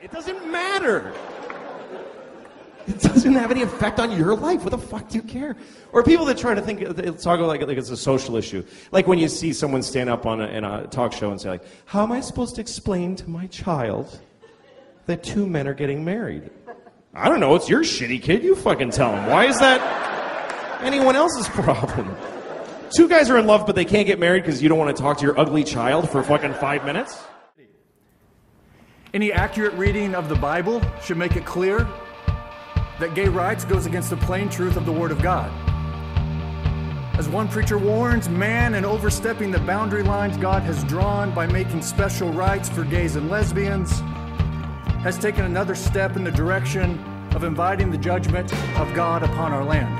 It doesn't matter. It doesn't have any effect on your life. What the fuck do you care? Or people that try to talk like it's a social issue. Like when you see someone stand up in a talk show and say, like, how am I supposed to explain to my child that two men are getting married? I don't know. It's your shitty kid. You fucking tell him. Why is that anyone else's problem? Two guys are in love, but they can't get married because you don't want to talk to your ugly child for fucking 5 minutes? Any accurate reading of the Bible should make it clear that gay rights goes against the plain truth of the Word of God. As one preacher warns, man in overstepping the boundary lines God has drawn by making special rights for gays and lesbians has taken another step in the direction of inviting the judgment of God upon our land.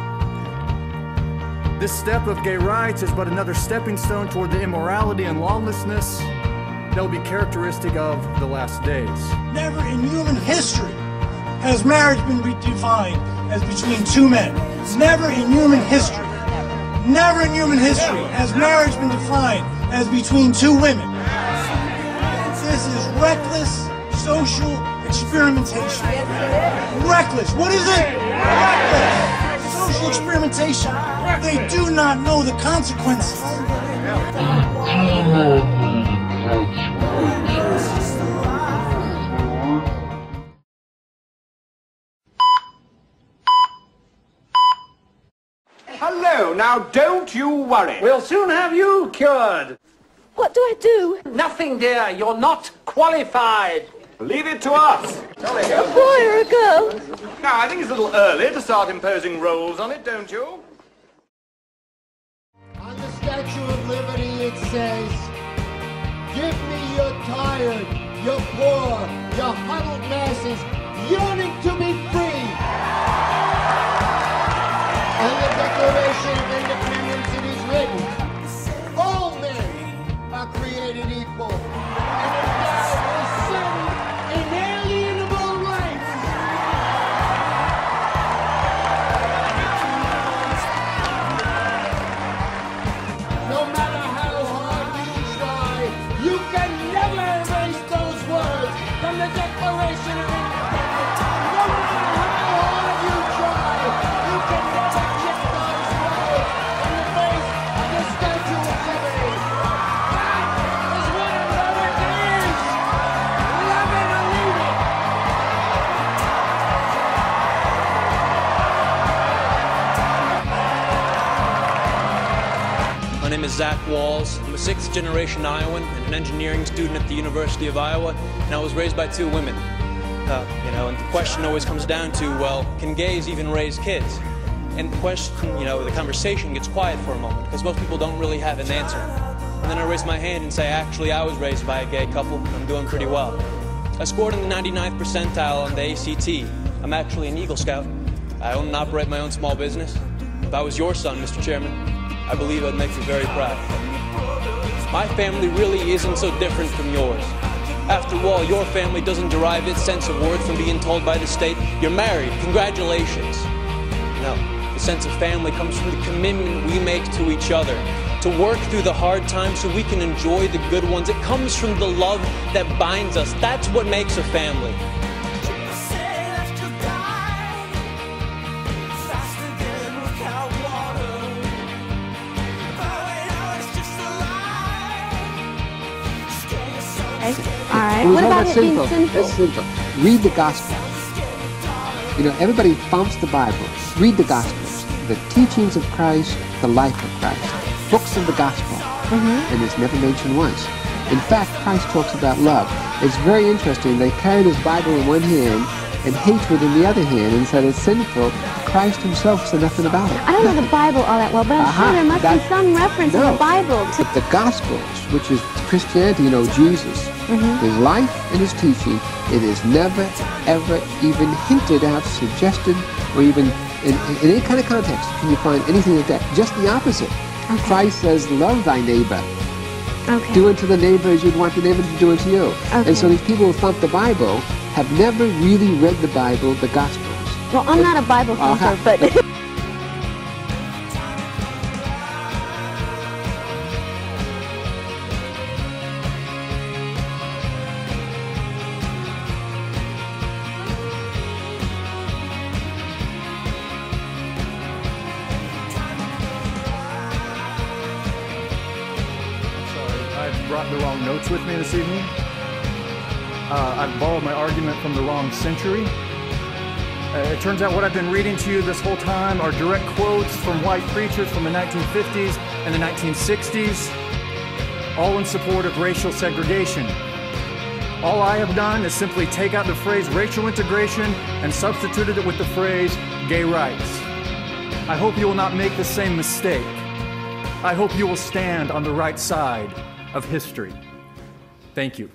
This step of gay rights is but another stepping stone toward the immorality and lawlessness that will be characteristic of the last days. Never in human history has marriage been redefined as between two men. Never in human history. Never in human history has marriage been defined as between two women. This is reckless social experimentation. Reckless. What is it? Reckless. Social experimentation. They do not know the consequences. Hello, now don't you worry. We'll soon have you cured. What do I do? Nothing, dear. You're not qualified. Leave it to us. A boy or a girl? Now, I think it's a little early to start imposing roles on it, don't you? On the Statue of Liberty it says, give me your tired, your poor, your huddled masses yearning to be free. On the Declaration of Independence it is written, all men are created equal and endowed with certain inalienable rights. No matter how hard you try, you can never erase those words from the Declaration of Independence. No matter how hard you try, you can never chip those words from the face of the Statue of Liberty. That is what America is. Love it or leave it. My name is Zach Walls. I'm a sixth-generation Iowan and an engineering student at the University of Iowa, and I was raised by two women. And the question always comes down to, well, can gays even raise kids? And the question, the conversation gets quiet for a moment because most people don't really have an answer. And then I raise my hand and say, actually, I was raised by a gay couple, and I'm doing pretty well. I scored in the 99th percentile on the ACT. I'm actually an Eagle Scout. I own and operate my own small business. If I was your son, Mr. Chairman, I believe I'd make you very proud. My family really isn't so different from yours. After all, your family doesn't derive its sense of worth from being told by the state, you're married, congratulations. No, the sense of family comes from the commitment we make to each other, to work through the hard times so we can enjoy the good ones. It comes from the love that binds us. That's what makes a family. Alright, what about it being sinful? It's simple. Read the Gospels. Everybody bumps the Bible. Read the Gospels. The teachings of Christ, the life of Christ. Books of the Gospel. And it's never mentioned once. In fact, Christ talks about love. It's very interesting. They carried his Bible in one hand and hatred in the other hand and said it's sinful. Christ himself said nothing about it. I don't know the Bible all that well, but I'm sure there must be some reference in the Bible to... But the Gospels, which is Christianity, Jesus, his life and his teaching, it is never, ever even hinted at, suggested, or even in any kind of context can you find anything like that. Just the opposite. Okay. Christ says, love thy neighbor. Okay. Do unto the neighbor as you'd want the neighbor to do unto you. Okay. And so these people who thump the Bible have never really read the Bible, the Gospels. Well, I'm not a Bible thumper, but... brought the wrong notes with me this evening. I've borrowed my argument from the wrong century. It turns out what I've been reading to you this whole time are direct quotes from white preachers from the 1950s and the 1960s, all in support of racial segregation. All I have done is simply take out the phrase racial integration and substituted it with the phrase gay rights. I hope you will not make the same mistake. I hope you will stand on the right side of history. Thank you.